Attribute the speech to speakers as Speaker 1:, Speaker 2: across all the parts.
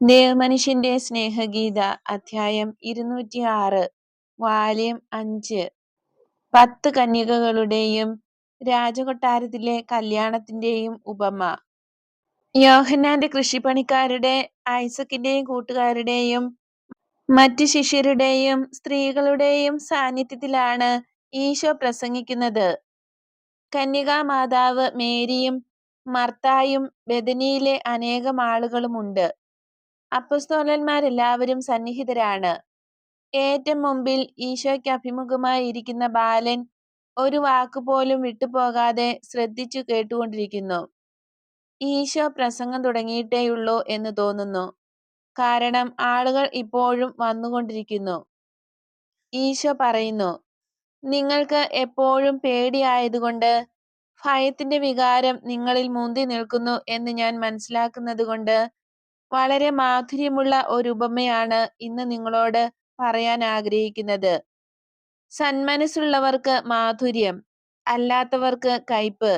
Speaker 1: ദേവമനുഷ്യന്റെ സ്നേഹഗീത അധ്യായം 206 വാല്യം 5 10 കന്യകകളുടെയും രാജകൊട്ടാരത്തിലെ കല്യാണത്തിന്റെയും ഉപമ. യോഹന്നാന്റെ കൃഷിപ്പണിക്കാരുടെ, ഐസക്കിന്റെയും കൂട്ടുകാരുടെയും മറ്റു ശിഷ്യരുടെയും സ്ത്രീകളുടെയും സാന്നിധ്യത്തിലാണ് ഈശോ പ്രസംഗിക്കുന്നത്. കന്യകാമാതാവ് മേരിയും മർത്തായും ബെഥനിയിലെ അനേകം ആളുകളുമുണ്ട്. അപ്പൊസ്തലന്മാരെല്ലാവരും സന്നിഹിതരാണ്. ഏറ്റവും മുമ്പിൽ ഈശോയ്ക്ക് അഭിമുഖമായി ഇരിക്കുന്ന ബാലൻ ഒരു വാക്കുപോലും വിട്ടുപോകാതെ ശ്രദ്ധിച്ചു കേട്ടുകൊണ്ടിരിക്കുന്നു. ഈശോ പ്രസംഗം തുടങ്ങിയിട്ടേയുള്ളൂ എന്ന് തോന്നുന്നു, കാരണം ആളുകൾ ഇപ്പോഴും വന്നുകൊണ്ടിരിക്കുന്നു. ഈശോ പറയുന്നു, നിങ്ങൾക്ക് എപ്പോഴും പേടിയായതുകൊണ്ട്, ഭയത്തിന്റെ വികാരം നിങ്ങളിൽ മുന്തി നിൽക്കുന്നു എന്ന് ഞാൻ മനസ്സിലാക്കുന്നതുകൊണ്ട് വളരെ മാധുര്യമുള്ള ഒരു ഉപമയാണ് ഇന്ന് നിങ്ങളോട് പറയാൻ ആഗ്രഹിക്കുന്നത്. സന്മനസ്സുള്ളവർക്ക് മാധുര്യം, അല്ലാത്തവർക്ക് കയ്പ്.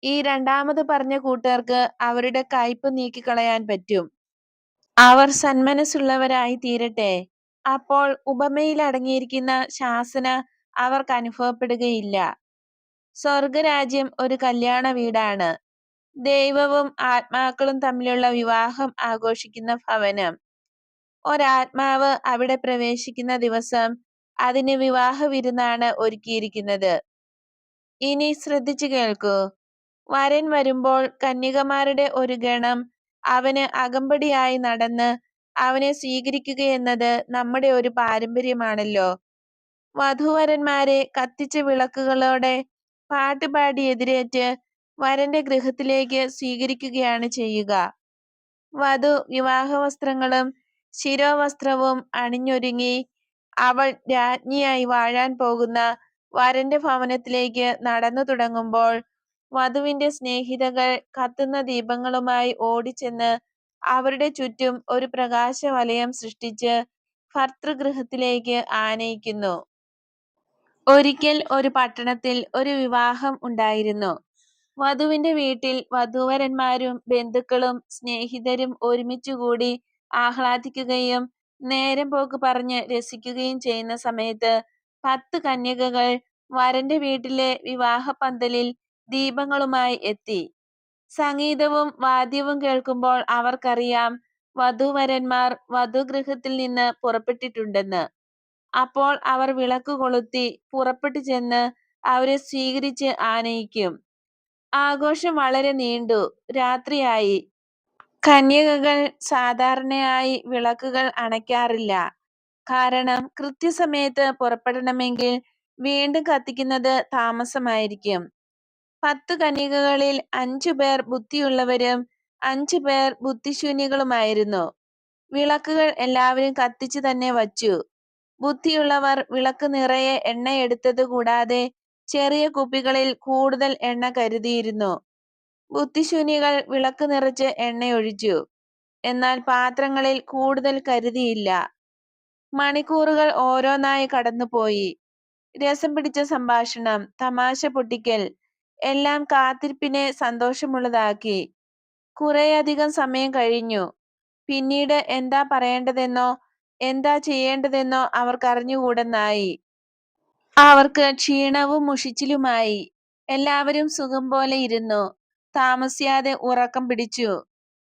Speaker 1: ഈ രണ്ടാമത് പറഞ്ഞ കൂട്ടർക്ക് അവരുടെ കയ്പ് നീക്കിക്കളയാൻ പറ്റും. അവർ സന്മനസ്സുള്ളവരായി തീരട്ടെ. അപ്പോൾ ഉപമയിൽ അടങ്ങിയിരിക്കുന്ന ശാസന അവർക്ക് അനുഭവപ്പെടുകയില്ല. സ്വർഗരാജ്യം ഒരു കല്യാണ വീടാണ്, ദൈവവും ആത്മാക്കളും തമ്മിലുള്ള വിവാഹം ആഘോഷിക്കുന്ന ഭവനം. ഒരാത്മാവ് അവിടെ പ്രവേശിക്കുന്ന ദിവസം അതിന് വിവാഹ വിരുന്നാണ് ഒരുക്കിയിരിക്കുന്നത്. ഇനി ശ്രദ്ധിച്ചു കേൾക്കൂ. വരൻ വരുമ്പോൾ കന്യകമാരുടെ ഒരു ഗണം അവന് അകമ്പടിയായി നടന്ന് അവനെ സ്വീകരിക്കുകയെന്നത് നമ്മുടെ ഒരു പാരമ്പര്യമാണല്ലോ. വധൂവരന്മാരെ കത്തിച്ച വിളക്കുകളോടെ പാട്ടുപാടി എതിരേറ്റ് വരന്റെ ഗൃഹത്തിലേക്ക് സ്വീകരിക്കുകയാണ് ചെയ്യുക. വധു വിവാഹവസ്ത്രങ്ങളും ശിരോവസ്ത്രവും അണിഞ്ഞൊരുങ്ങി അവൾ രാജ്ഞിയായി വാഴാൻ പോകുന്ന വരന്റെ ഭവനത്തിലേക്ക് നടന്നു തുടങ്ങുമ്പോൾ വധുവിന്റെ സ്നേഹിതകൾ കത്തുന്ന ദീപങ്ങളുമായി ഓടിച്ചെന്ന് അവരുടെ ചുറ്റും ഒരു പ്രകാശവലയം സൃഷ്ടിച്ച് ഭർതൃഗൃഹത്തിലേക്ക് ആനയിക്കുന്നു. ഒരിക്കൽ ഒരു പട്ടണത്തിൽ ഒരു വിവാഹം ഉണ്ടായിരുന്നു. വധുവിന്റെ വീട്ടിൽ വധൂവരന്മാരും ബന്ധുക്കളും സ്നേഹിതരും ഒരുമിച്ചുകൂടി ആഹ്ലാദിക്കുകയും നേരം പോക്ക് പറഞ്ഞ് രസിക്കുകയും ചെയ്യുന്ന സമയത്ത് 10 കന്യകകൾ വരന്റെ വീട്ടിലെ വിവാഹപന്തലിൽ ദീപങ്ങളുമായി എത്തി. സംഗീതവും വാദ്യവും കേൾക്കുമ്പോൾ അവർക്കറിയാം വധൂവരന്മാർ വധുഗൃഹത്തിൽ നിന്ന് പുറപ്പെട്ടിട്ടുണ്ടെന്ന്. അപ്പോൾ അവർ വിളക്ക് കൊളുത്തി പുറപ്പെട്ടു ചെന്ന് അവരെ സ്വീകരിച്ച് ആനയിക്കും. ആഘോഷം വളരെ നീണ്ടു. രാത്രിയായി. കന്യകകൾ സാധാരണയായി വിളക്കുകൾ അണയ്ക്കാറില്ല, കാരണം കൃത്യസമയത്ത് പുറപ്പെടണമെങ്കിൽ വീണ്ടും കത്തിക്കുന്നത് താമസമായിരിക്കും. 10 കന്യകകളിൽ 5 പേർ ബുദ്ധിയുള്ളവരും 5 പേർ ബുദ്ധിശൂന്യകളുമായിരുന്നു. വിളക്കുകൾ എല്ലാവരും കത്തിച്ചു തന്നെ വച്ചു. ബുദ്ധിയുള്ളവർ വിളക്ക് നിറയെ എണ്ണയെടുത്തത് കൂടാതെ ചെറിയ കുപ്പികളിൽ കൂടുതൽ എണ്ണ കരുതിയിരുന്നു. ബുദ്ധിശൂന്യകൾ വിളക്ക് നിറച്ച് എണ്ണയൊഴിച്ചു, എന്നാൽ പാത്രങ്ങളിൽ കൂടുതൽ കരുതിയില്ല. മണിക്കൂറുകൾ ഓരോന്നായി കടന്നുപോയി. രസം പിടിച്ച സംഭാഷണം, തമാശ പൊട്ടിക്കൽ എല്ലാം കാത്തിരിപ്പിനെ സന്തോഷമുള്ളതാക്കി. കുറേയധികം സമയം കഴിഞ്ഞു. പിന്നീട് എന്താ പറയേണ്ടതെന്നോ എന്താ ചെയ്യേണ്ടതെന്നോ അവർക്കറിഞ്ഞുകൂടെന്നായി. അവർക്ക് ക്ഷീണവും മുഷിച്ചിലുമായി. എല്ലാവരും സുഖം പോലെ ഇരുന്നു. താമസിയാതെ ഉറക്കം പിടിച്ചു.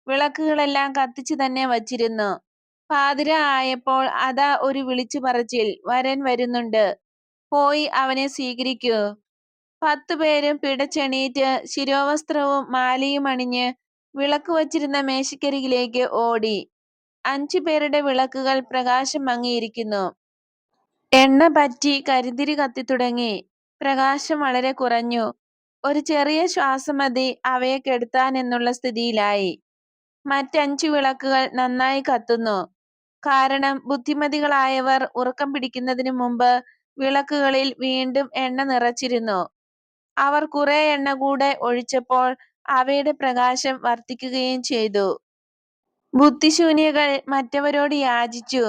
Speaker 1: വിളക്കുകളെല്ലാം കത്തിച്ചു തന്നെ വച്ചിരുന്നു. പാതിര ആയപ്പോൾ അതാ ഒരു വിളിച്ചു പറച്ചിൽ, വരൻ വരുന്നുണ്ട്, പോയി അവനെ സ്വീകരിക്കൂ. 10 പേരും പിടച്ചെണീറ്റ് ശിരോവസ്ത്രവും മാലയും അണിഞ്ഞ് വിളക്ക് വച്ചിരുന്ന മേശക്കരികിലേക്ക് ഓടി. 5 പേരുടെ വിളക്കുകൾ പ്രകാശം മങ്ങിയിരിക്കുന്നു. എണ്ണ പറ്റി കരിന്തിരി കത്തിത്തുടങ്ങി. പ്രകാശം വളരെ കുറഞ്ഞു. ഒരു ചെറിയ ശ്വാസം മതി അവയെ കെടുത്താനെന്നുള്ള സ്ഥിതിയിലായി. മറ്റ് 5 വിളക്കുകൾ നന്നായി കത്തുന്നു, കാരണം ബുദ്ധിമതികളായവർ ഉറക്കം പിടിക്കുന്നതിനു മുമ്പ് വിളക്കുകളിൽ വീണ്ടും എണ്ണ നിറച്ചിരുന്നു. അവർ കുറെ എണ്ണ കൂടെ ഒഴിച്ചപ്പോൾ അവയുടെ പ്രകാശം വർദ്ധിക്കുകയും ചെയ്തു. ബുദ്ധിശൂന്യകൾ മറ്റവരോട് യാചിച്ചു,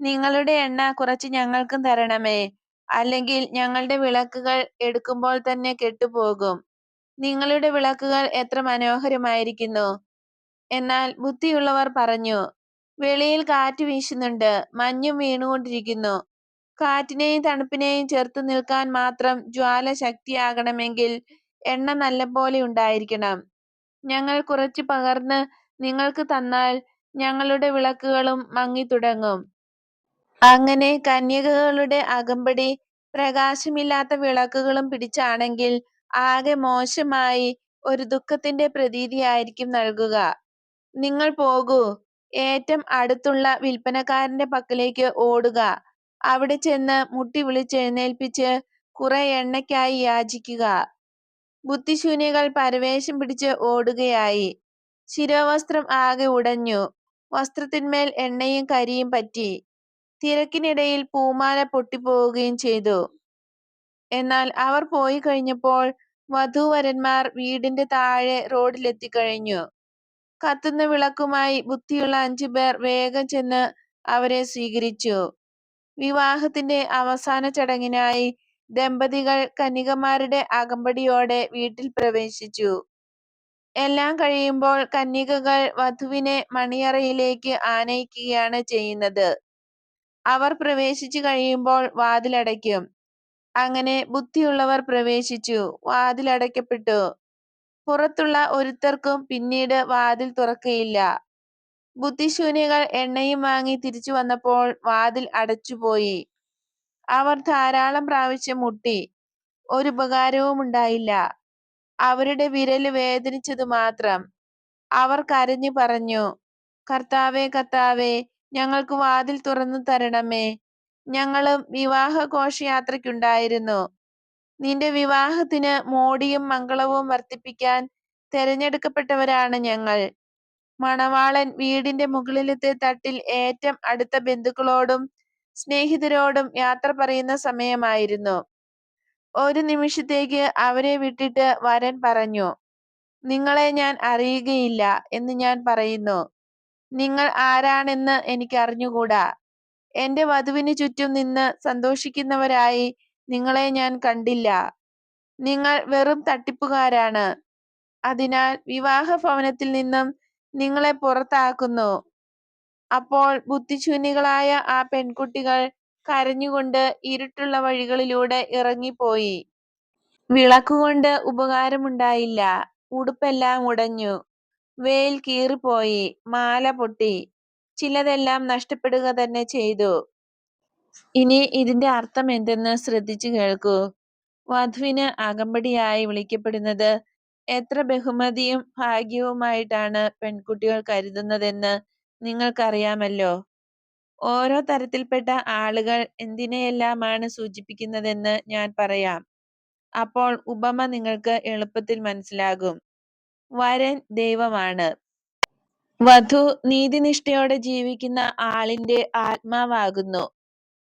Speaker 1: നിങ്ങളുടെ എണ്ണ കുറച്ച് ഞങ്ങൾക്കും തരണമേ, അല്ലെങ്കിൽ ഞങ്ങളുടെ വിളക്കുകൾ എടുക്കുമ്പോൾ തന്നെ കെട്ടുപോകും. നിങ്ങളുടെ വിളക്കുകൾ എത്ര മനോഹരമായിരിക്കുന്നു. എന്നാൽ ബുദ്ധിയുള്ളവർ പറഞ്ഞു, വെളിയിൽ കാറ്റ് വീശുന്നുണ്ട്, മഞ്ഞും വീണുകൊണ്ടിരിക്കുന്നു. കാറ്റിനെയും തണുപ്പിനെയും ചെറുത്തു നിൽക്കാൻ മാത്രം ജ്വാല ശക്തിയാകണമെങ്കിൽ എണ്ണ നല്ലപോലെ ഉണ്ടായിരിക്കണം. ഞങ്ങൾ കുറച്ച് പകർന്ന് നിങ്ങൾക്ക് തന്നാൽ ഞങ്ങളുടെ വിളക്കുകളും മങ്ങിത്തുടങ്ങും. അങ്ങനെ കന്യകകളുടെ അകമ്പടി പ്രകാശമില്ലാത്ത വിളക്കുകളും പിടിച്ചാണെങ്കിൽ ആകെ മോശമായി ഒരു ദുഃഖത്തിന്റെ പ്രതീതിയായിരിക്കും നൽകുക. നിങ്ങൾ പോകൂ, ഏറ്റവും അടുത്തുള്ള വിൽപ്പനക്കാരന്റെ പക്കലേക്ക് ഓടുക. അവിടെ ചെന്ന് മുട്ടി വിളിച്ചെഴുന്നേൽപ്പിച്ച് കുറെ എണ്ണയ്ക്കായി യാചിക്കുക. ബുദ്ധിശൂന്യകൾ പരവേശം പിടിച്ച് ഓടുകയായി. ശിരോവസ്ത്രം ആകെ ഉടഞ്ഞു, വസ്ത്രത്തിന്മേൽ എണ്ണയും കരിയും പറ്റി. തിരക്കിനിടയിൽ പൂമാല പൊട്ടിപ്പോവുകയും ചെയ്തു. എന്നാൽ അവർ പോയി കഴിഞ്ഞപ്പോൾ വധൂവരന്മാർ വീടിന്റെ താഴെ റോഡിലെത്തിക്കഴിഞ്ഞു. കത്തുന്ന വിളക്കുമായി ബുദ്ധിയുള്ള 5 പേർ വേഗം ചെന്ന് അവരെ സ്വീകരിച്ചു. വിവാഹത്തിന്റെ അവസാന ചടങ്ങിനായി ദമ്പതികൾ കന്യകമാരുടെ അകമ്പടിയോടെ വീട്ടിൽ പ്രവേശിച്ചു. എല്ലാം കഴിയുമ്പോൾ കന്യകകൾ വധുവിനെ മണിയറയിലേക്ക് ആനയിക്കുകയാണ് ചെയ്യുന്നത്. അവർ പ്രവേശിച്ചു കഴിയുമ്പോൾ വാതിലടയ്ക്കും. അങ്ങനെ ബുദ്ധിയുള്ളവർ പ്രവേശിച്ചു, വാതിലടയ്ക്കപ്പെട്ടു. പുറത്തുള്ള ഒരുത്തർക്കും പിന്നീട് വാതിൽ തുറക്കയില്ല. ബുദ്ധിശൂന്യകൾ എണ്ണയും വാങ്ങി തിരിച്ചു വന്നപ്പോൾ വാതിൽ അടച്ചുപോയി. അവർ ധാരാളം പ്രാവശ്യം മുട്ടി, ഒരു ഉപകാരവും ഉണ്ടായില്ല. അവരുടെ വിരല് വേദനിച്ചതു മാത്രം. അവർ കരഞ്ഞു പറഞ്ഞു, കർത്താവേ, കർത്താവേ, ഞങ്ങൾക്ക് വാതിൽ തുറന്നു തരണമേ. ഞങ്ങളും വിവാഹ ഘോഷയാത്രയ്ക്കുണ്ടായിരുന്നു. നിന്റെ വിവാഹത്തിന് മോടിയും മംഗളവും വർദ്ധിപ്പിക്കാൻ തെരഞ്ഞെടുക്കപ്പെട്ടവരാണ് ഞങ്ങൾ. മണവാളൻ വീടിന്റെ മുകളിലത്തെ തട്ടിൽ ഏറ്റവും അടുത്ത ബന്ധുക്കളോടും സ്നേഹിതരോടും യാത്ര പറയുന്ന സമയമായിരുന്നു. ഒരു നിമിഷത്തേക്ക് അവരെ വിട്ടിട്ട് വരൻ പറഞ്ഞു, നിങ്ങളെ ഞാൻ അറിയുകയില്ല എന്ന് ഞാൻ പറയുന്നു. നിങ്ങൾ ആരാണെന്ന് എനിക്ക് അറിഞ്ഞുകൂടാ. എന്റെ വധുവിന് ചുറ്റും നിന്ന് സന്തോഷിക്കുന്നവരായി നിങ്ങളെ ഞാൻ കണ്ടില്ല. നിങ്ങൾ വെറും തട്ടിപ്പുകാരാണ്. അതിനാൽ വിവാഹ ഭവനത്തിൽ നിന്നും നിങ്ങളെ പുറത്താക്കുന്നു. അപ്പോൾ ബുദ്ധിശൂന്യകളായ ആ പെൺകുട്ടികൾ കരഞ്ഞുകൊണ്ട് ഇരുട്ടുള്ള വഴികളിലൂടെ ഇറങ്ങിപ്പോയി. വിളക്കുകൊണ്ട് ഉപകാരമുണ്ടായില്ല. ഉടുപ്പെല്ലാം ഉടഞ്ഞു, വേൽ കീറിപ്പോയി, മാല പൊട്ടി, ചിലതെല്ലാം നഷ്ടപ്പെടുക തന്നെ ചെയ്തു. ഇനി ഇതിന്റെ അർത്ഥം എന്തെന്ന് ശ്രദ്ധിച്ചു കേൾക്കൂ. വധുവിന് അകമ്പടിയായി വിളിക്കപ്പെടുന്നത് എത്ര ബഹുമതിയും ഭാഗ്യവുമായിട്ടാണ് പെൺകുട്ടികൾ കരുതുന്നതെന്ന് നിങ്ങൾക്കറിയാമല്ലോ. ഓരോ തരത്തിൽപ്പെട്ട ആളുകൾ എന്തിനെയെല്ലാമാണ് സൂചിപ്പിക്കുന്നതെന്ന് ഞാൻ പറയാം. അപ്പോൾ ഉപമ നിങ്ങൾക്ക് എളുപ്പത്തിൽ മനസ്സിലാകും. വരൻ ദൈവമാണ്. വധു നീതിനിഷ്ഠയോടെ ജീവിക്കുന്ന ആളിന്റെ ആത്മാവാകുന്നു.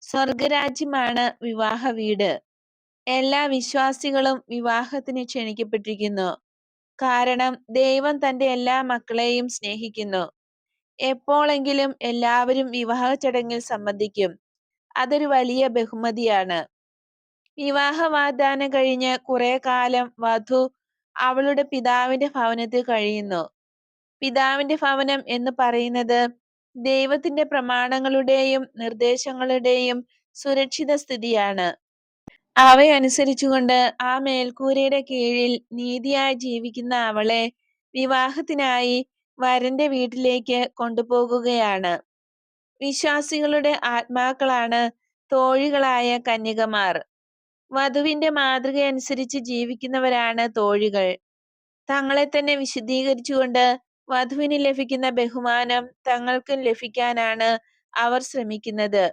Speaker 1: സ്വർഗരാജ്യമാണ് വിവാഹ വീട്. എല്ലാ വിശ്വാസികളും വിവാഹത്തിന് ക്ഷണിക്കപ്പെട്ടിരിക്കുന്നു. കാരണം ദൈവം തന്റെ എല്ലാ മക്കളെയും സ്നേഹിക്കുന്നു. എപ്പോഴെങ്കിലും എല്ലാവരും വിവാഹ ചടങ്ങിൽ സംബന്ധിക്കും. അതൊരു വലിയ ബഹുമതിയാണ്. വിവാഹ വാഗ്ദാനം കഴിഞ്ഞ് കുറെ കാലം വധു അവളുടെ പിതാവിന്റെ ഭവനത്തിൽ കഴിയുന്നു. പിതാവിന്റെ ഭവനം എന്ന് പറയുന്നത് ദൈവത്തിന്റെ പ്രമാണങ്ങളുടെയും നിർദ്ദേശങ്ങളുടെയും സുരക്ഷിത സ്ഥിതിയാണ്. അവയനുസരിച്ചുകൊണ്ട് ആ മേൽക്കൂരയുടെ കീഴിൽ നീതിയായി ജീവിക്കുന്ന അവളെ വിവാഹത്തിനായി വരന്റെ വീട്ടിലേക്ക് കൊണ്ടുപോകുകയാണ്. വിശ്വാസികളുടെ ആത്മാക്കളാണ് തോഴികളായ കന്യകമാർ. വധുവിന്റെ മാതൃകയനുസരിച്ച് ജീവിക്കുന്നവരാണ് തോഴികൾ. തങ്ങളെ തന്നെ വിശുദ്ധീകരിച്ചുകൊണ്ട് വധുവിന് ലഭിക്കുന്ന ബഹുമാനം തങ്ങൾക്കും ലഭിക്കാനാണ് അവർ ശ്രമിക്കുന്നത്.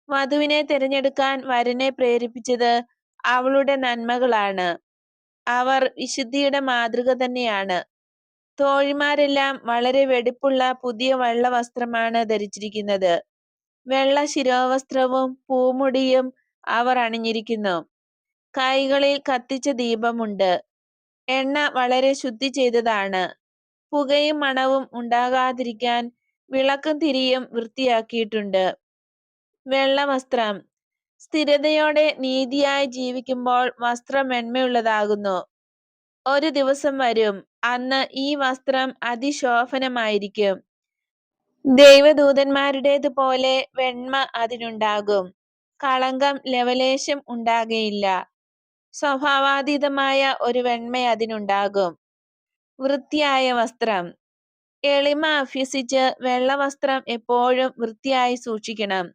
Speaker 1: വധുവിനെ തിരഞ്ഞെടുക്കാൻ വരനെ പ്രേരിപ്പിച്ചത് അവളുടെ നന്മകളാണ്. അവർ വിശുദ്ധിയുടെ മാതൃക തന്നെയാണ്. തോഴിമാരെല്ലാം വളരെ വെടിപ്പുള്ള പുതിയ വെള്ള വസ്ത്രമാണ് ധരിച്ചിരിക്കുന്നത്. വെള്ള ശിരോവസ്ത്രവും പൂമുടിയും അവർ അണിഞ്ഞിരിക്കുന്നു. കൈകളിൽ കത്തിച്ച ദീപമുണ്ട്. എണ്ണ വളരെ ശുദ്ധി ചെയ്തതാണ്. പുകയും മണവും ഉണ്ടാകാതിരിക്കാൻ വിളക്കും തിരിയും വൃത്തിയാക്കിയിട്ടുണ്ട്. വെള്ളവസ്ത്രം. സ്ഥിരതയോടെ നീതിയായി ജീവിക്കുമ്പോൾ വസ്ത്രം വെണ്മയുള്ളതാകുന്നു. ഒരു ദിവസം വരും, അന്ന് ഈ വസ്ത്രം അതിശോഭനമായിരിക്കും. ദൈവദൂതന്മാരുടേതുപോലെ വെണ്മ അതിനുണ്ടാകും. കളങ്കം ലവലേശം ഉണ്ടാകയില്ല. സ്വഭാവാതീതമായ ഒരു വെണ്മ അതിനുണ്ടാകും. വൃത്തിയായ വസ്ത്രം. എളിമ അഭ്യസിച്ച് വെള്ളവസ്ത്രം എപ്പോഴും വൃത്തിയായി സൂക്ഷിക്കണം.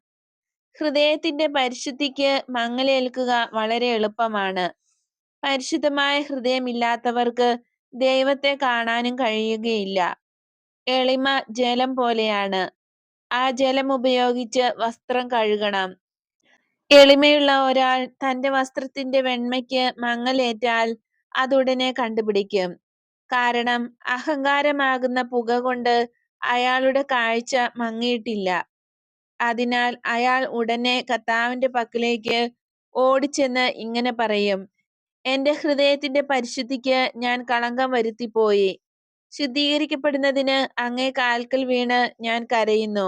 Speaker 1: ഹൃദയത്തിന്റെ പരിശുദ്ധിക്ക് മങ്ങലേൽക്കുക വളരെ എളുപ്പമാണ്. പരിശുദ്ധമായ ഹൃദയമില്ലാത്തവർക്ക് ദൈവത്തെ കാണാനും കഴിയുകയില്ല. എളിമ ജലം പോലെയാണ്. ആ ജലം ഉപയോഗിച്ച് വസ്ത്രം കഴുകണം. എളിമയുള്ള ഒരാൾ തന്റെ വസ്ത്രത്തിന്റെ വെണ്മയ്ക്ക് മങ്ങലേറ്റാൽ അതുടനെ കണ്ടുപിടിക്കും. കാരണം അഹങ്കാരമാകുന്ന പുക കൊണ്ട് അയാളുടെ കാഴ്ച മങ്ങിയിട്ടില്ല. അതിനാൽ അയാൾ ഉടനെ കർത്താവിന്റെ പക്കലേക്ക് ഓടിച്ചെന്ന് ഇങ്ങനെ പറയും: എന്റെ ഹൃദയത്തിന്റെ പരിശുദ്ധിക്ക് ഞാൻ കളങ്കം വരുത്തിപ്പോയി. ശുദ്ധീകരിക്കപ്പെടുന്നതിന് അങ്ങേ കാൽക്കൽ വീണ് ഞാൻ കരയുന്നു.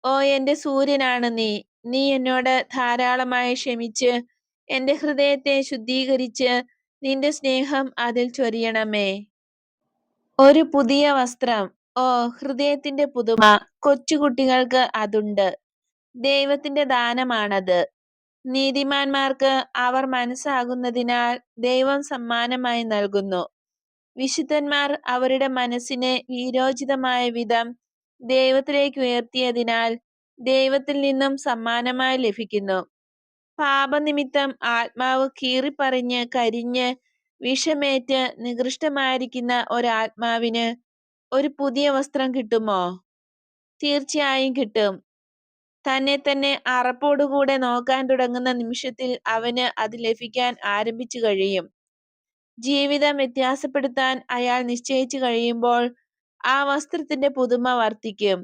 Speaker 1: ഓ എന്റെ സൂര്യനാണ് നീ. നീ എന്നോട് ധാരാളമായി ക്ഷമിച്ച് എന്റെ ഹൃദയത്തെ ശുദ്ധീകരിച്ച് നിന്റെ സ്നേഹം അതിൽ ചൊരിയണമേ. ഒരു പുതിയ വസ്ത്രം. ഓ ഹൃദയത്തിന്റെ പുതുമ! കൊച്ചുകുട്ടികൾക്ക് അതുണ്ട്. ദൈവത്തിന്റെ ദാനമാണത്. നീതിമാന്മാർക്ക് അവർ മനസ്സാകുന്നതിനാൽ ദൈവം സമ്മാനമായി നൽകുന്നു. വിശുദ്ധന്മാർ അവരുടെ മനസ്സിനെ വീരോചിതമായ വിധം ദൈവത്തിലേക്ക് ഉയർത്തിയതിനാൽ ദൈവത്തിൽ നിന്നും സമ്മാനമായി ലഭിക്കുന്നു. പാപനിമിത്തം ആത്മാവ് കീറിപ്പറിഞ്ഞ് കരിഞ്ഞ് വിഷമേറ്റ് നികൃഷ്ടമായിരിക്കുന്ന ഒരാത്മാവിന് ഒരു പുതിയ വസ്ത്രം കിട്ടുമോ? തീർച്ചയായും കിട്ടും. തന്നെ തന്നെ അറപ്പോടുകൂടെ നോക്കാൻ തുടങ്ങുന്ന നിമിഷത്തിൽ അവന് അത് ലഭിക്കാൻ ആരംഭിച്ചു കഴിയും. ജീവിതം വ്യത്യാസപ്പെടുത്താൻ അയാൾ നിശ്ചയിച്ചു കഴിയുമ്പോൾ ആ വസ്ത്രത്തിന്റെ പുതുമ വർദ്ധിക്കും.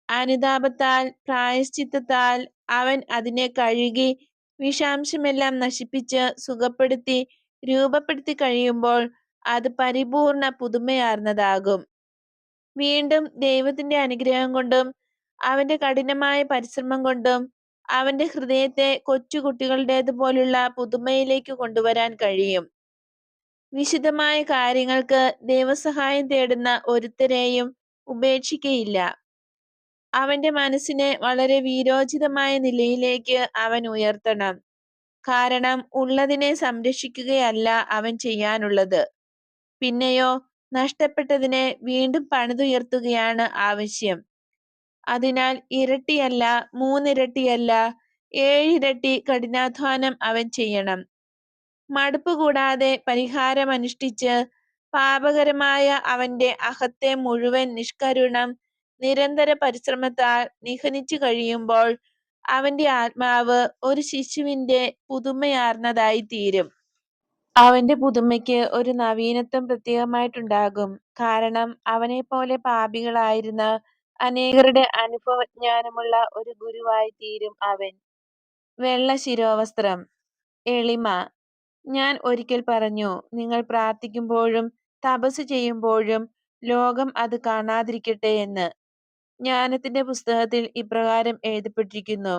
Speaker 1: അനുതാപത്താൽ പ്രായശ്ചിത്തത്താൽ അവൻ അതിനെ കഴുകി വിഷാംശമെല്ലാം നശിപ്പിച്ച് സുഖപ്പെടുത്തി രൂപപ്പെടുത്തി കഴിയുമ്പോൾ അത് പരിപൂർണ പുതുമയാർന്നതാകും. വീണ്ടും ദൈവത്തിന്റെ അനുഗ്രഹം കൊണ്ടും അവന്റെ കഠിനമായ പരിശ്രമം കൊണ്ടും അവന്റെ ഹൃദയത്തെ കൊച്ചുകുട്ടികളുടേതുപോലുള്ള പുതുമയിലേക്ക് കൊണ്ടുവരാൻ കഴിയും. വിശുദ്ധമായ കാര്യങ്ങൾക്ക് ദൈവസഹായം തേടുന്ന ഒരുത്തരെയും ഉപേക്ഷിക്കയില്ല. അവന്റെ മനസ്സിനെ വളരെ വീരോചിതമായ നിലയിലേക്ക് അവൻ ഉയർത്തണം. കാരണം ഉള്ളതിനെ സംരക്ഷിക്കുകയല്ല അവൻ ചെയ്യാനുള്ളത്, പിന്നെയോ നഷ്ടപ്പെട്ടതിനെ വീണ്ടും പണിതുയർത്തുകയാണ് ആവശ്യം. അതിനാൽ ഇരട്ടിയല്ല, മൂന്നിരട്ടിയല്ല, 7 ഇരട്ടി കഠിനാധ്വാനം അവൻ ചെയ്യണം. മടുപ്പ് കൂടാതെ പരിഹാരമനുഷ്ഠിച്ച് പാപകരമായ അവന്റെ അഹത്തെ മുഴുവൻ നിഷ്കരുണം നിരന്തര പരിശ്രമത്താൽ നിഹനിച്ചു കഴിയുമ്പോൾ അവന്റെ ആത്മാവ് ഒരു ശിശുവിന്റെ പുതുമയാർന്നതായി തീരും. അവന്റെ പുതുമയ്ക്ക് ഒരു നവീനത്വം പ്രത്യേകമായിട്ടുണ്ടാകും. കാരണം അവനെപ്പോലെ പാപികളായിരുന്ന അനേകരുടെ അനുഭവജ്ഞാനമുള്ള ഒരു ഗുരുവായി തീരും അവൻ. വെള്ള ശിരോവസ്ത്രം. എളിമ. ഞാൻ ഒരിക്കൽ പറഞ്ഞു, നിങ്ങൾ പ്രാർത്ഥിക്കുമ്പോഴും തപസ് ചെയ്യുമ്പോഴും ലോകം അത് കാണാതിരിക്കട്ടെ എന്ന്. ജ്ഞാനത്തിന്റെ പുസ്തകത്തിൽ ഇപ്രകാരം എഴുതപ്പെട്ടിരിക്കുന്നു: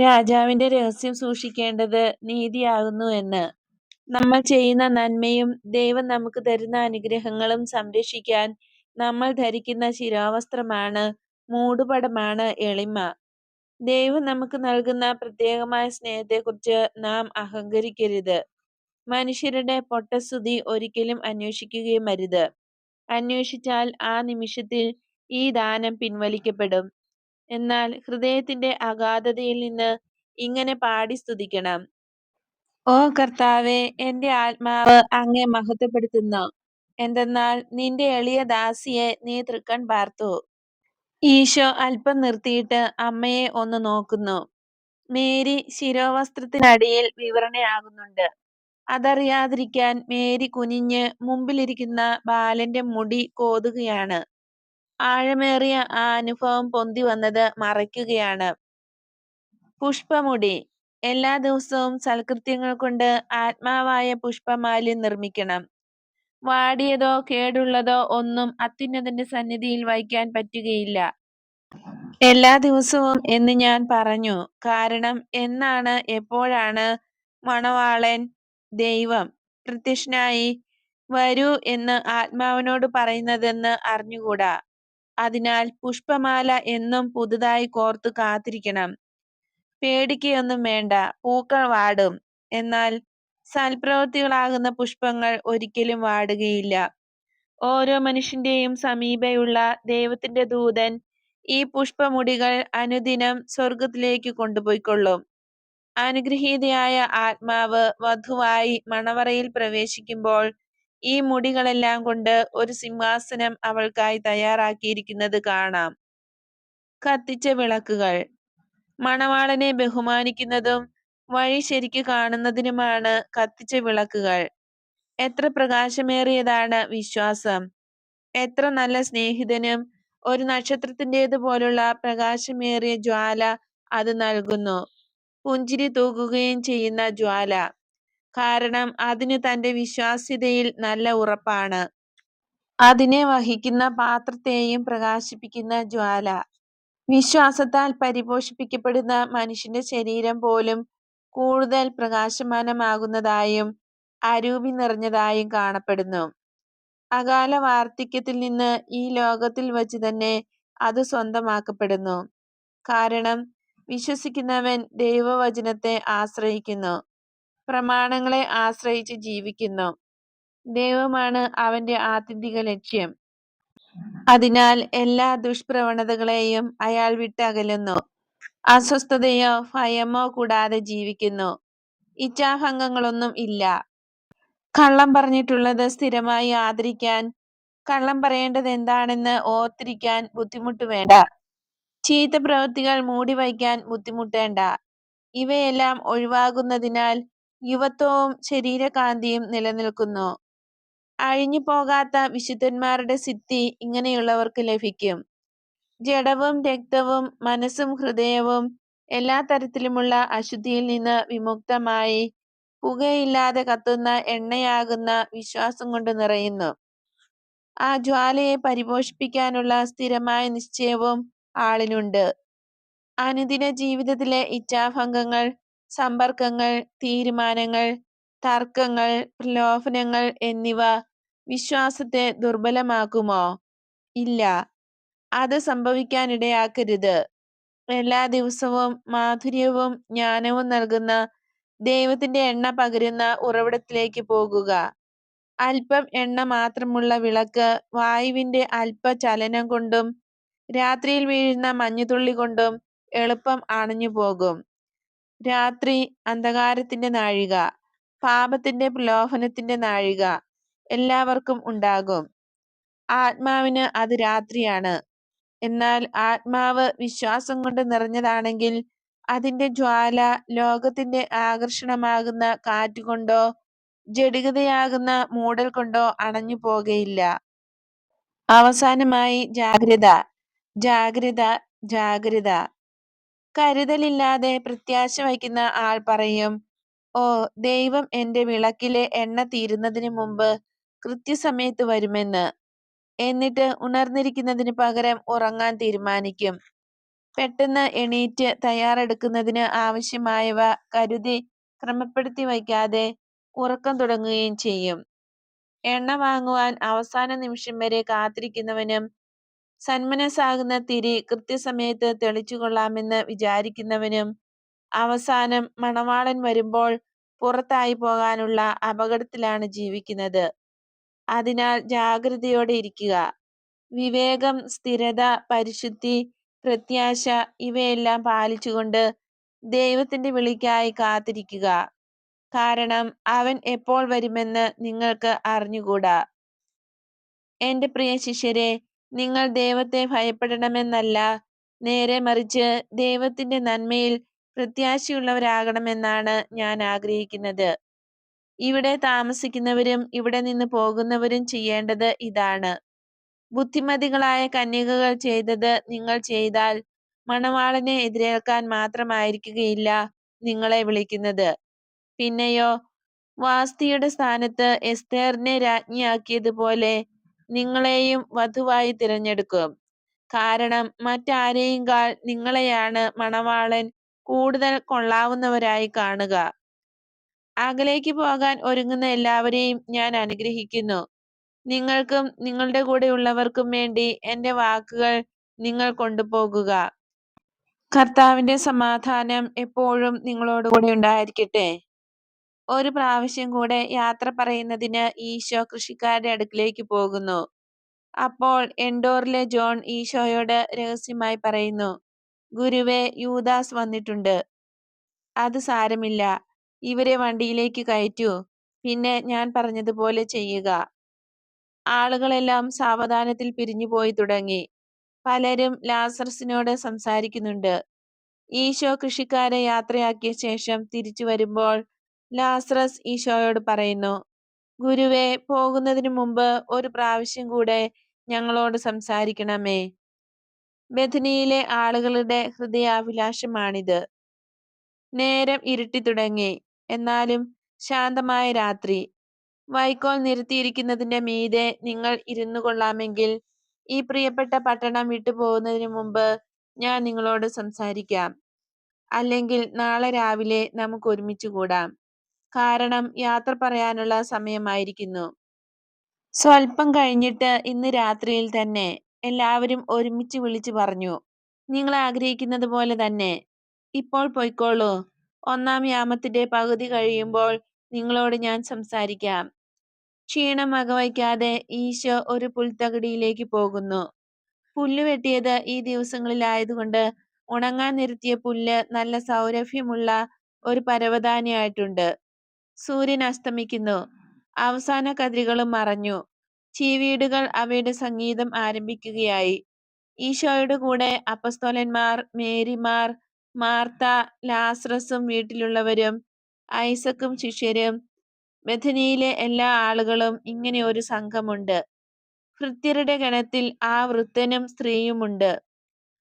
Speaker 1: രാജാവിന്റെ രഹസ്യം സൂക്ഷിക്കേണ്ടത് നീതിയാകുന്നു എന്ന്. നമ്മൾ ചെയ്യുന്ന നന്മയും ദൈവം നമുക്ക് തരുന്ന അനുഗ്രഹങ്ങളും സംരക്ഷിക്കാൻ നമ്മൾ ധരിക്കുന്ന ശിരോവസ്ത്രമാണ്, മൂടുപടമാണ് എളിമ. ദൈവം നമുക്ക് നൽകുന്ന പ്രത്യേകമായ സ്നേഹത്തെക്കുറിച്ച് നാം അഹങ്കരിക്കരുത്. മനുഷ്യരുടെ പൊട്ടസ്തുതി ഒരിക്കലും അന്വേഷിക്കുകയുമരുത്. അന്വേഷിച്ചാൽ ആ നിമിഷത്തിൽ ഈ ദാനം പിൻവലിക്കപ്പെടും. എന്നാൽ ഹൃദയത്തിന്റെ അഗാധതയിൽ നിന്ന് ഇങ്ങനെ പാടി സ്തുതിക്കണം: ഓ കർത്താവേ, എന്റെ ആത്മാവ് അങ്ങയെ മഹത്വപ്പെടുത്തുന്നു. എന്തെന്നാൽ നിന്റെ എളിയ ദാസിയെ നീ തൃക്കൺ പാർത്തു. ഈശോ അല്പം നിർത്തിയിട്ട് അമ്മയെ ഒന്ന് നോക്കുന്നു. മേരി ശിരോവസ്ത്രത്തിനടിയിൽ വിവരണയാകുന്നുണ്ട്. അതറിയാതിരിക്കാൻ മേരി കുനിഞ്ഞ് മുമ്പിലിരിക്കുന്ന ബാലന്റെ മുടി കോതുകയാണ്. ആഴമേറിയ ആ അനുഭവം പൊന്തി വന്നത് മറയ്ക്കുകയാണ്. പുഷ്പമുടി. എല്ലാ ദിവസവും സൽകൃത്യങ്ങൾ കൊണ്ട് ആത്മാവായ പുഷ്പമാല്യം നിർമ്മിക്കണം. വാടിയതോ കേടുള്ളതോ ഒന്നും അത്യുന്നതന്റെ സന്നിധിയിൽ വയ്ക്കാൻ പറ്റുകയില്ല. എല്ലാ ദിവസവും എന്ന് ഞാൻ പറഞ്ഞു, കാരണം എന്നാണ്, എപ്പോഴാണ് മണവാളൻ ദൈവം പ്രത്യക്ഷനായി വരൂ എന്ന് ആത്മാവിനോട് പറയുന്നതെന്ന് അറിഞ്ഞുകൂടാ. അതിനാൽ പുഷ്പമാല എന്നും പുതുതായി കോർത്തു കാത്തിരിക്കണം. പേടിക്കുകയൊന്നും വേണ്ട, പൂക്കൾ വാടും, എന്നാൽ സൽപ്രവൃത്തികളാകുന്ന പുഷ്പങ്ങൾ ഒരിക്കലും വാടുകയില്ല. ഓരോ മനുഷ്യന്റെയും സമീപയുള്ള ദൈവത്തിന്റെ ദൂതൻ ഈ പുഷ്പമുടികൾ അനുദിനം സ്വർഗത്തിലേക്ക് കൊണ്ടുപോയിക്കൊള്ളും. അനുഗ്രഹീതയായ ആത്മാവ് വധുവായി മണവറയിൽ പ്രവേശിക്കുമ്പോൾ ഈ മുടികളെല്ലാം കൊണ്ട് ഒരു സിംഹാസനം അവൾക്കായി തയ്യാറാക്കിയിരിക്കുന്നത് കാണാം. കത്തിച്ച വിളക്കുകൾ. മണവാളനെ ബഹുമാനിക്കുന്നതും വഴി ശരിക്കു കാണുന്നതിനുമാണ് കത്തിച്ച വിളക്കുകൾ. എത്ര പ്രകാശമേറിയതാണ് വിശ്വാസം! എത്ര നല്ല സ്നേഹിതനും ഒരു നക്ഷത്രത്തിൻ്റെതുപോലുള്ള പ്രകാശമേറിയ ജ്വാല അത് നൽകുന്നു. പുഞ്ചിരി തൂകുകയും ചെയ്യുന്ന ജ്വാല. കാരണം അതിന് തന്റെ വിശ്വാസ്യതയിൽ നല്ല ഉറപ്പാണ്. അതിനെ വഹിക്കുന്ന പാത്രത്തെയും പ്രകാശിപ്പിക്കുന്ന ജ്വാല. വിശ്വാസത്താൽ പരിപോഷിപ്പിക്കപ്പെടുന്ന മനുഷ്യന്റെ ശരീരം പോലും കൂടുതൽ പ്രകാശമാനമാകുന്നതായും അരൂപി നിറഞ്ഞതായും കാണപ്പെടുന്നു. അകാല വാർദ്ധക്യത്തിൽ നിന്ന് ഈ ലോകത്തിൽ വച്ച് തന്നെ അത് സ്വന്തമാക്കപ്പെടുന്നു. കാരണം വിശ്വസിക്കുന്നവൻ ദൈവവചനത്തെ ആശ്രയിക്കുന്നു, പ്രമാണങ്ങളെ ആശ്രയിച്ച് ജീവിക്കുന്നു. ദൈവമാണ് അവന്റെ ആത്യന്തിക ലക്ഷ്യം. അതിനാൽ എല്ലാ ദുഷ്പ്രവണതകളെയും അയാൾ വിട്ടകലുന്നു. അസ്വസ്ഥതയോ ഭയമോ കൂടാതെ ജീവിക്കുന്നു. ഇച്ഛാഭംഗങ്ങളൊന്നും ഇല്ല. കള്ളം പറഞ്ഞിട്ടുള്ളത് സ്ഥിരമായി ആദരിക്കാൻ, കള്ളം പറയേണ്ടത് എന്താണെന്ന് ഓർത്തിരിക്കാൻ ബുദ്ധിമുട്ട് വേണ്ട. ചീത്ത പ്രവൃത്തികൾ മൂടിവയ്ക്കാൻ ബുദ്ധിമുട്ടേണ്ട. ഇവയെല്ലാം ഒഴിവാകുന്നതിനാൽ യുവത്വവും ശരീരകാന്തിയും നിലനിൽക്കുന്നു. അഴിഞ്ഞു പോകാത്ത വിശുദ്ധന്മാരുടെ സിദ്ധി ഇങ്ങനെയുള്ളവർക്ക് ലഭിക്കും. ജഡവും രക്തവും മനസ്സും ഹൃദയവും എല്ലാ തരത്തിലുമുള്ള അശുദ്ധിയിൽ നിന്ന് വിമുക്തമായി പുകയില്ലാതെ കത്തുന്ന എണ്ണയാകുന്ന വിശ്വാസം കൊണ്ട് നിറയുന്നു. ആ ജ്വാലയെ പരിപോഷിപ്പിക്കാനുള്ള സ്ഥിരമായ നിശ്ചയവും ആളിനുണ്ട്. അനുദിന ജീവിതത്തിലെ ഇച്ഛാഭംഗങ്ങൾ, സമ്പർക്കങ്ങൾ, തീരുമാനങ്ങൾ, തർക്കങ്ങൾ, പ്രലോഭനങ്ങൾ എന്നിവ വിശ്വാസത്തെ ദുർബലമാക്കുമോ? ഇല്ല, അത് സംഭവിക്കാനിടയാക്കരുത്. എല്ലാ ദിവസവും മാധുര്യവും ജ്ഞാനവും നൽകുന്ന ദൈവത്തിന്റെ എണ്ണ പകരുന്ന ഉറവിടത്തിലേക്ക് പോകുക. അല്പം എണ്ണ മാത്രമുള്ള വിളക്ക് വായുവിന്റെ അല്പ ചലനം കൊണ്ടും രാത്രിയിൽ വീഴുന്ന മഞ്ഞുതുള്ളി കൊണ്ടും എളുപ്പം അണഞ്ഞു പോകും. രാത്രി അന്ധകാരത്തിന്റെ നാഴിക, പാപത്തിന്റെ പ്രലോഭനത്തിന്റെ നാഴിക എല്ലാവർക്കും ഉണ്ടാകും. ആത്മാവിന് അത് രാത്രിയാണ്. എന്നാൽ ആത്മാവ് വിശ്വാസം കൊണ്ട് നിറഞ്ഞതാണെങ്കിൽ അതിന്റെ ജ്വാല ലോകത്തിന്റെ ആകർഷണമാകുന്ന കാറ്റുകൊണ്ടോ ജഡികതയാകുന്ന മൂടൽ കൊണ്ടോ അണഞ്ഞു പോകയില്ല. അവസാനമായി ജാഗ്രത, ജാഗ്രത, ജാഗ്രത. കരുതലില്ലാതെ പ്രത്യാശ വയ്ക്കുന്ന ആൾ പറയും, ഓ, ദൈവം എന്റെ വിളക്കിലെ എണ്ണ തീരുന്നതിന് മുമ്പ് കൃത്യസമയത്ത് വരുമെന്ന്. എന്നിട്ട് ഉണർന്നിരിക്കുന്നതിന് പകരം ഉറങ്ങാൻ തീരുമാനിക്കും. പെട്ടെന്ന് എണീറ്റ് തയ്യാറെടുക്കുന്നതിന് ആവശ്യമായവ കരുതി ക്രമപ്പെടുത്തി വയ്ക്കാതെ ഉറക്കം തുടങ്ങുകയും ചെയ്യും. എണ്ണ വാങ്ങുവാൻ അവസാന നിമിഷം വരെ കാത്തിരിക്കുന്നവനും സന്മനസ്സാകുന്ന തിരി കൃത്യസമയത്ത് തെളിച്ചുകൊള്ളാമെന്ന് വിചാരിക്കുന്നവനും അവസാനം മണവാളൻ വരുമ്പോൾ പുറത്തായി പോകാനുള്ള അപകടത്തിലാണ് ജീവിക്കുന്നത്. അതിനാൽ ജാഗ്രതയോടെ ഇരിക്കുക. വിവേകം, സ്ഥിരത, പരിശുദ്ധി, പ്രത്യാശ ഇവയെല്ലാം പാലിച്ചുകൊണ്ട് ദൈവത്തിന്റെ വിളിക്കായി കാത്തിരിക്കുക. കാരണം അവൻ എപ്പോൾ വരുമെന്ന് നിങ്ങൾക്ക് അറിഞ്ഞുകൂടാ. എന്റെ പ്രിയ ശിഷ്യരെ, നിങ്ങൾ ദൈവത്തെ ഭയപ്പെടണമെന്നല്ല, നേരെ മറിച്ച് ദൈവത്തിന്റെ നന്മയിൽ പ്രത്യാശയുള്ളവരാകണമെന്നാണ് ഞാൻ ആഗ്രഹിക്കുന്നത്. ഇവിടെ താമസിക്കുന്നവരും ഇവിടെ നിന്ന് പോകുന്നവരും ചെയ്യേണ്ടത് ഇതാണ്. ബുദ്ധിമതികളായ കന്യകകൾ ചെയ്തത് നിങ്ങൾ ചെയ്താൽ മണവാളനെ എതിരേൽക്കാൻ മാത്രമായിരിക്കുകയില്ല നിങ്ങളെ വിളിക്കുന്നത്. പിന്നെയോ വാസ്തിയുടെ സ്ഥാനത്ത് എസ്തേറിനെ രാജ്ഞിയാക്കിയതുപോലെ നിങ്ങളെയും വധുവായി തിരഞ്ഞെടുക്കും. കാരണം മറ്റാരെയുംകാൾ നിങ്ങളെയാണ് മണവാളൻ കൂടുതൽ കൊള്ളാവുന്നവരായി കാണുക. അകലേക്ക് പോകാൻ ഒരുങ്ങുന്ന എല്ലാവരെയും ഞാൻ അനുഗ്രഹിക്കുന്നു. നിങ്ങൾക്കും നിങ്ങളുടെ കൂടെയുള്ളവർക്കും വേണ്ടി എൻ്റെ വാക്കുകൾ നിങ്ങൾ കൊണ്ടുപോകുക. കർത്താവിന്റെ സമാധാനം എപ്പോഴും നിങ്ങളോടുകൂടെ ഉണ്ടായിരിക്കട്ടെ. ഒരു പ്രാവശ്യം കൂടെ യാത്ര പറയുന്നതിന് ഈശോ കൃഷിക്കാരുടെ അടുക്കിലേക്ക് പോകുന്നു. അപ്പോൾ എൻഡോറിലെ ജോൺ ഈശോയോട് രഹസ്യമായി പറയുന്നു, ഗുരുവേ, യൂദാസ് വന്നിട്ടുണ്ട്. അത് സാരമില്ല, ഇവരെ വണ്ടിയിലേക്ക് കയറ്റൂ, പിന്നെ ഞാൻ പറഞ്ഞതുപോലെ ചെയ്യുക. ആളുകളെല്ലാം സാവധാനത്തിൽ പിരിഞ്ഞുപോയി തുടങ്ങി. പലരും ലാസറസിനോട് സംസാരിക്കുന്നുണ്ട്. ഈശോ കൃഷിക്കാരെ യാത്രയാക്കിയ ശേഷം തിരിച്ചു വരുമ്പോൾ ലാസറസ് ഈശോയോട് പറയുന്നു, ഗുരുവേ, പോകുന്നതിന് മുമ്പ് ഒരു പ്രാവശ്യം കൂടെ ഞങ്ങളോട് സംസാരിക്കണമേ. ബെഥനിയിലെ ആളുകളുടെ ഹൃദയാഭിലാഷമാണിത്. നേരം ഇരുട്ടി തുടങ്ങി, എന്നാലും ശാന്തമായ രാത്രി. വൈക്കോൽ നിരത്തിയിരിക്കുന്നതിന്റെ മീതെ നിങ്ങൾ ഇരുന്നു കൊള്ളാമെങ്കിൽ ഈ പ്രിയപ്പെട്ട പട്ടണം വിട്ടുപോകുന്നതിന് മുമ്പ് ഞാൻ നിങ്ങളോട് സംസാരിക്കാം. അല്ലെങ്കിൽ നാളെ രാവിലെ നമുക്ക് ഒരുമിച്ച് കൂടാം. കാരണം യാത്ര പറയാനുള്ള സമയമായിരിക്കുന്നു. സ്വൽപ്പം കഴിഞ്ഞിട്ട് ഇന്ന് രാത്രിയിൽ തന്നെ എല്ലാവരും ഒരുമിച്ച് വിളിച്ചു പറഞ്ഞു, നിങ്ങൾ ആഗ്രഹിക്കുന്നത് പോലെ തന്നെ. ഇപ്പോൾ പൊയ്ക്കോളൂ. 1-ാം യാമത്തിന്റെ പകുതി കഴിയുമ്പോൾ നിങ്ങളോട് ഞാൻ സംസാരിക്കാം. ക്ഷീണം വകവയ്ക്കാതെ ഈശോ ഒരു പുൽത്തകിടിയിലേക്ക് പോകുന്നു. പുല്ല് വെട്ടിയത് ഈ ദിവസങ്ങളിലായതുകൊണ്ട് ഉണങ്ങാൻ നിരത്തിയ പുല്ല് നല്ല സൗരഭ്യമുള്ള ഒരു പരവതാനിയായിട്ടുണ്ട്. സൂര്യൻ അസ്തമിക്കുന്നു. അവസാന കതിരുകളും മറഞ്ഞു. ചീവീടുകൾ അവയുടെ സംഗീതം ആരംഭിക്കുകയായി. ഈശോയുടെ കൂടെ അപ്പസ്തോലന്മാർ, മേരിമാർ, മാർത്ത, ലാസറസും വീട്ടിലുള്ളവരും, ഐസക്കും ശിഷ്യരും, ബെഥനിയിലെ എല്ലാ ആളുകളും, ഇങ്ങനെ ഒരു സംഘമുണ്ട്. ഭൃത്യരുടെ ഗണത്തിൽ ആ വൃദ്ധനും സ്ത്രീയുമുണ്ട്.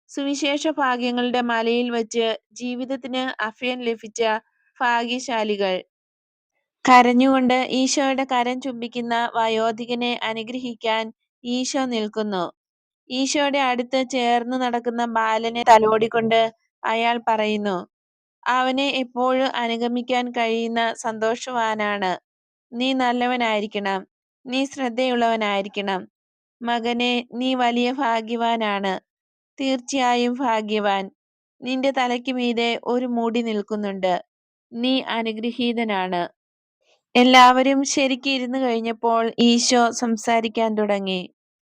Speaker 1: സുവിശേഷ ഭാഗ്യങ്ങളുടെ മലയിൽ വച്ച് ജീവിതത്തിന് അഭയം ലഭിച്ച ഭാഗ്യശാലികൾ. കരഞ്ഞുകൊണ്ട് ഈശോയുടെ കരം ചുംബിക്കുന്ന വയോധികനെ അനുഗ്രഹിക്കാൻ ഈശോ നിൽക്കുന്നു. ഈശോയുടെ അടുത്ത് ചേർന്ന് നടക്കുന്ന ബാലനെ തലോടിക്കൊണ്ട് അയാൾ പറയുന്നു, അവനെ എപ്പോഴും അനുഗമിക്കാൻ കഴിയുന്ന സന്തോഷവാനാണ്. നീ നല്ലവനായിരിക്കണം, നീ ശ്രദ്ധയുള്ളവനായിരിക്കണം. മകനെ, നീ വലിയ ഭാഗ്യവാനാണ്, തീർച്ചയായും ഭാഗ്യവാൻ. നിന്റെ തലയ്ക്ക് മീതെ ഒരു മുടി നിൽക്കുന്നുണ്ട്, നീ അനുഗ്രഹീതനാണ്. എല്ലാവരും ശരിക്ക് ഇരുന്നു കഴിഞ്ഞപ്പോൾ ഈശോ സംസാരിക്കാൻ തുടങ്ങി.